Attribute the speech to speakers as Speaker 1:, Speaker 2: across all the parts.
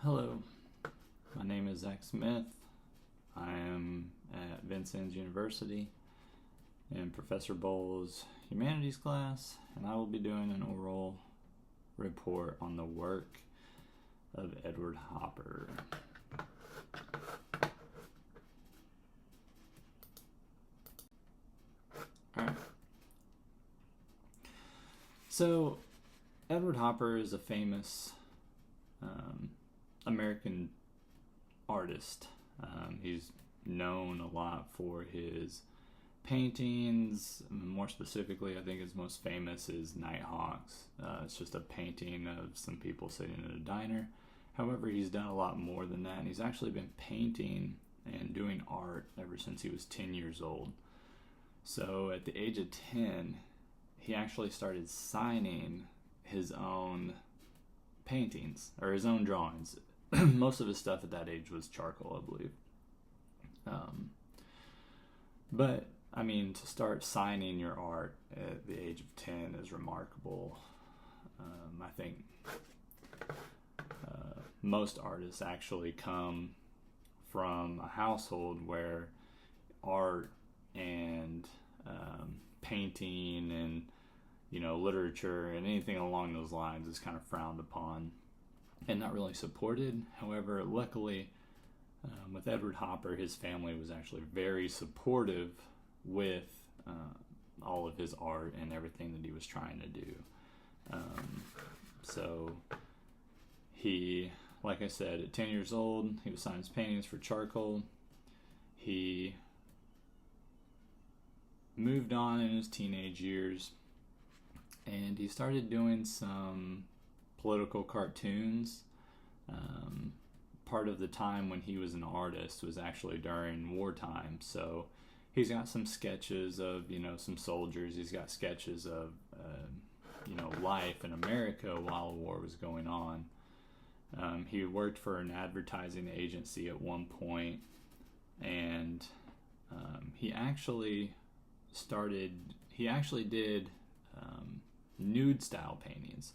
Speaker 1: Hello, my name is Zach Smith. I am at Vincennes University in Professor Bowles' humanities class, and I will be doing an oral report on the work of Edward Hopper. Alright. So, Edward Hopper is a famous American artist. He's known a lot for his paintings. More specifically, I think his most famous is Nighthawks. It's just a painting of some people sitting at a diner. However, he's done a lot more than that, and he's actually been painting and doing art ever since he was 10 years old. So at the age of 10, he actually started signing his own paintings, or his own drawings. Most of his stuff at that age was charcoal, I believe. But, I mean, to start signing your art at the age of 10 is remarkable. I think most artists actually come from a household where art and painting and literature and anything along those lines is kind of frowned upon and not really supported. However, luckily, with Edward Hopper, his family was actually very supportive with all of his art and everything that he was trying to do. So he, like I said, at 10 years old, he was signing his paintings for charcoal. He moved on in his teenage years, and he started doing some political cartoons. Part of the time when he was an artist was actually during wartime, so he's got some sketches of some soldiers. He's got sketches of life in America while a war was going on. He worked for an advertising agency at one point, and he actually did nude style paintings,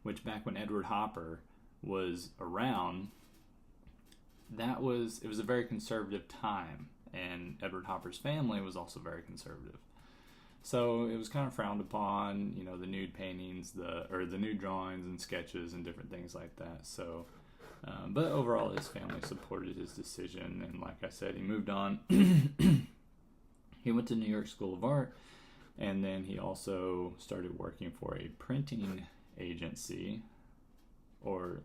Speaker 1: which back when Edward Hopper was around, it was a very conservative time, and Edward Hopper's family was also very conservative. So it was kind of frowned upon, the nude paintings, the nude drawings and sketches and different things like that. So, but overall, his family supported his decision, and like I said, he moved on. He went to New York School of Art, and then he also started working for a printing agency, where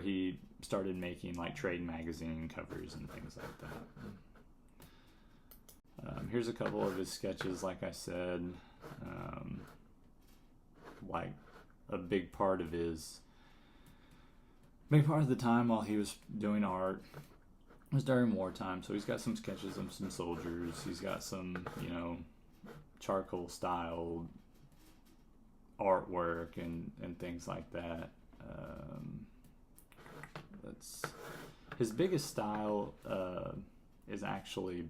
Speaker 1: he started making like trade magazine covers and things like that. Here's a couple of his sketches. Like I said, like a big part of the time while he was doing art was during wartime. So he's got some sketches of some soldiers. He's got some, charcoal style artwork and things like that. His biggest style is actually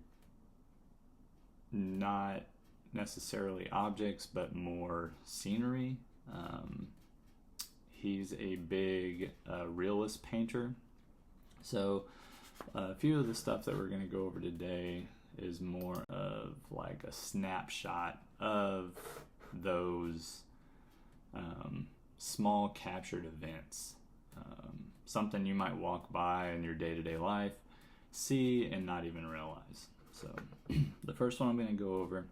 Speaker 1: not necessarily objects, but more scenery. He's a big realist painter. So a few of the stuff that we're going to go over today is more of like a snapshot of those small captured events. Something you might walk by in your day-to-day life, see, and not even realize. So the first one I'm going to go over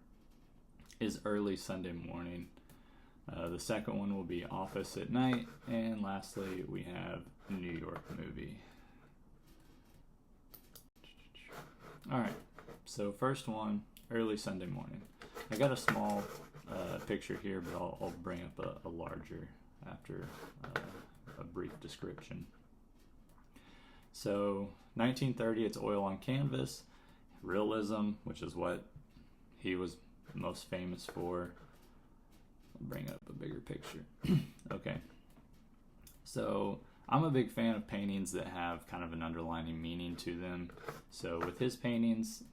Speaker 1: is early Sunday morning. The second one will be office at night. And lastly, we have New York movie. Alright, so first one, early Sunday morning. I got a small picture here, but I'll bring up a larger after a brief description. So 1930, it's oil on canvas. Realism, which is what he was most famous for. I'll bring up a bigger picture. Okay. So I'm a big fan of paintings that have kind of an underlying meaning to them. So with his paintings,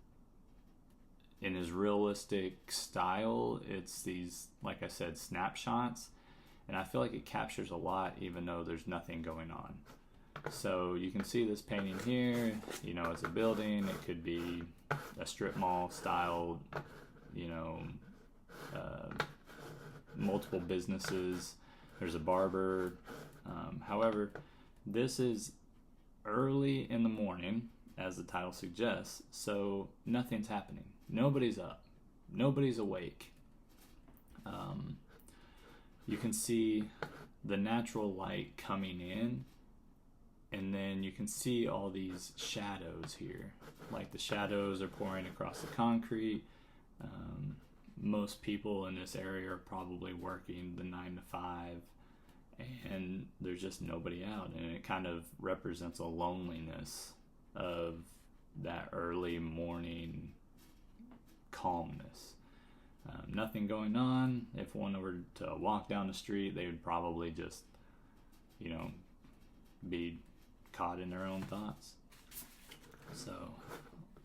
Speaker 1: in his realistic style, it's these, like I said, snapshots. and I feel like it captures a lot even though there's nothing going on. So you can see this painting here, you know, it's a building, it could be a strip mall style, you know, multiple businesses, there's a barber. However, this is early in the morning, as the title suggests, so nothing's happening. Nobody's up, nobody's awake. You can see the natural light coming in, and then you can see all these shadows here. Like the shadows are pouring across the concrete. Most people in this area are probably working the 9 to 5, and there's just nobody out, and it kind of represents a loneliness of that early morning calmness. Nothing going on. If one were to walk down the street, they would probably just, you know, be caught in their own thoughts. So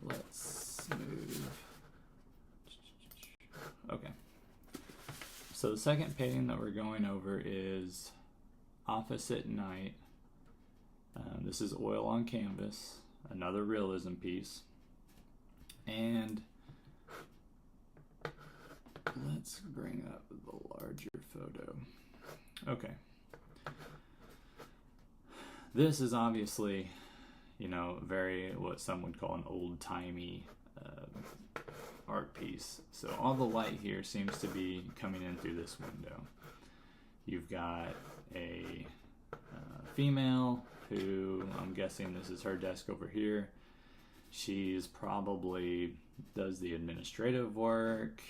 Speaker 1: let's move. Okay. So the second painting that we're going over is Office at Night. This is oil on canvas, another realism piece. And let's bring up the larger photo. Okay. This is obviously, you know, very what some would call an old-timey art piece. So all the light here seems to be coming in through this window. You've got a female who, I'm guessing this is her desk over here. She's probably does the administrative work.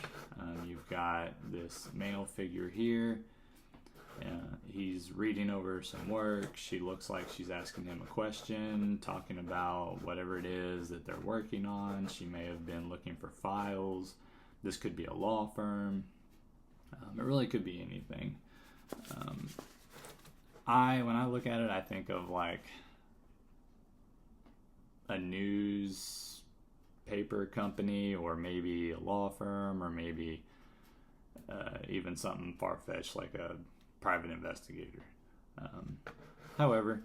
Speaker 1: You've got this male figure here. He's reading over some work. She looks like she's asking him a question, talking about whatever it is that they're working on. She may have been looking for files. This could be a law firm. It really could be anything. When I look at it, I think of like a newspaper company, or maybe a law firm, or maybe even something far-fetched like a private investigator. However,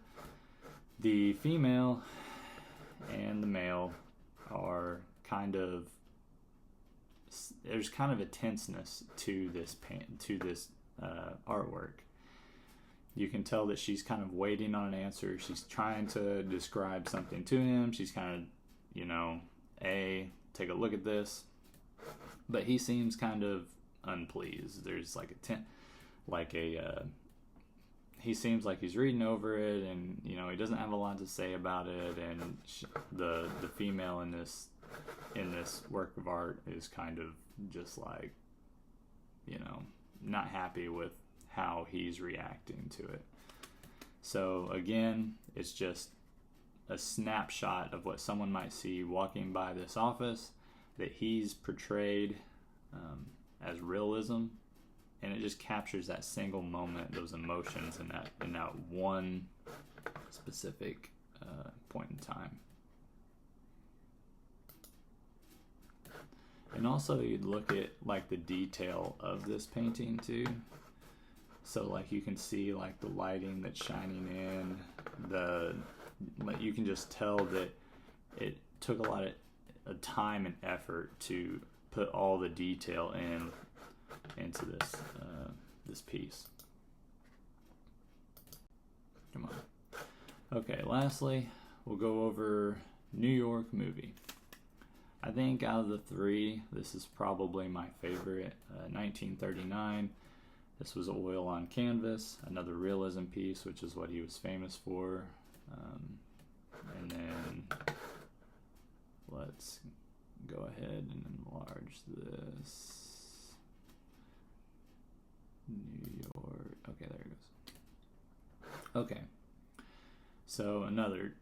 Speaker 1: the female and the male are there's kind of a tenseness to this artwork. You can tell that she's kind of waiting on an answer. She's trying to describe something to him. She's kind of, you know, take a look at this, but he seems kind of unpleased. There's like he seems like he's reading over it, and you know, he doesn't have a lot to say about it. And the female in this work of art is kind of just like, you know, not happy with how he's reacting to it. So again, it's just a snapshot of what someone might see walking by this office that he's portrayed as realism, and it just captures that single moment, those emotions in that one specific point in time. And also you'd look at like the detail of this painting too. So like you can see like the lighting that's shining in, you can just tell that it took a lot of time and effort to put all the detail into this piece. Come on. Okay, lastly, we'll go over New York movie. I think out of the three, this is probably my favorite. 1939. This was oil on canvas, another realism piece, which is what he was famous for. And then let's go ahead and enlarge this. New York. Okay, there it goes. Okay. So another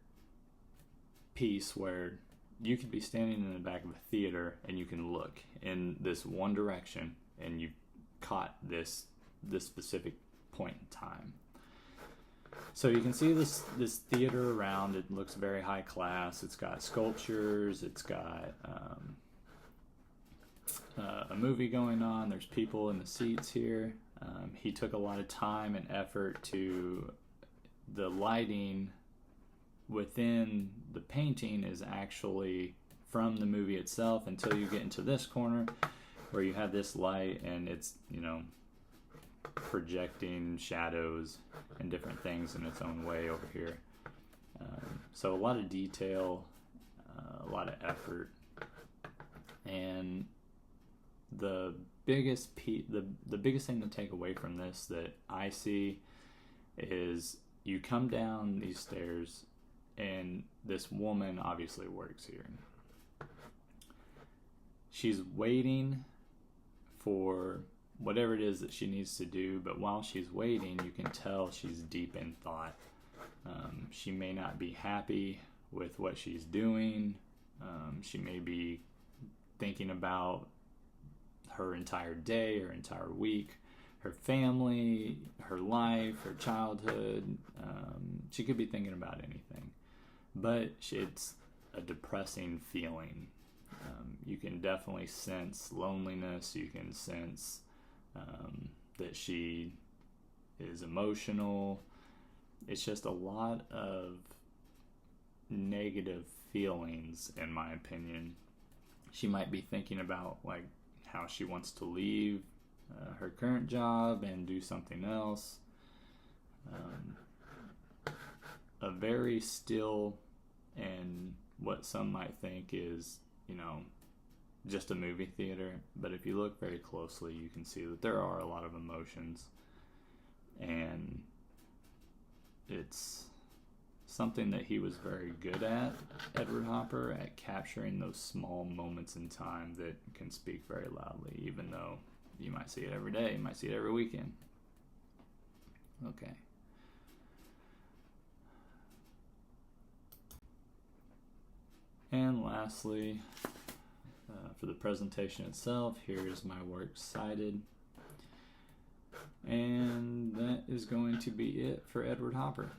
Speaker 1: piece where you could be standing in the back of a theater and you can look in this one direction and you caught this specific point in time. So you can see this theater around. It looks very high class. It's got sculptures. It's got a movie going on. There's people in the seats here. He took a lot of time and effort to the lighting within the painting is actually from the movie itself until you get into this corner where you have this light and it's, projecting shadows and different things in its own way over here. So a lot of detail, a lot of effort, and the biggest the biggest thing to take away from this that I see is you come down these stairs and this woman obviously works here. She's waiting for whatever it is that she needs to do, but while she's waiting, you can tell she's deep in thought. She may not be happy with what she's doing. She may be thinking about her entire day, her entire week, her family, her life, her childhood. She could be thinking about anything, but it's a depressing feeling. You can definitely sense loneliness. You can sense that she is emotional. It's just a lot of negative feelings, in my opinion. She might be thinking about like how she wants to leave her current job and do something else. A very still and what some might think is, just a movie theater, but if you look very closely, you can see that there are a lot of emotions, and it's something that he was very good at, Edward Hopper, at capturing those small moments in time that can speak very loudly, even though you might see it every day, you might see it every weekend. Okay. And lastly, for the presentation itself, here is my work cited. And that is going to be it for Edward Hopper.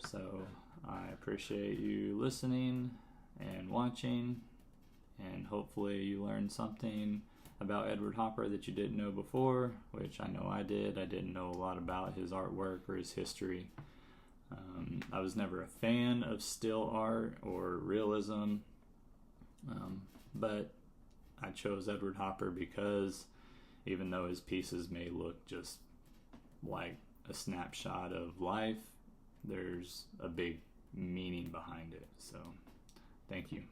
Speaker 1: So I appreciate you listening and watching, and hopefully you learned something about Edward Hopper that you didn't know before, which I know I did. I didn't know a lot about his artwork or his history. I was never a fan of still art or realism, but I chose Edward Hopper because even though his pieces may look just like a snapshot of life, there's a big meaning behind it. So, thank you.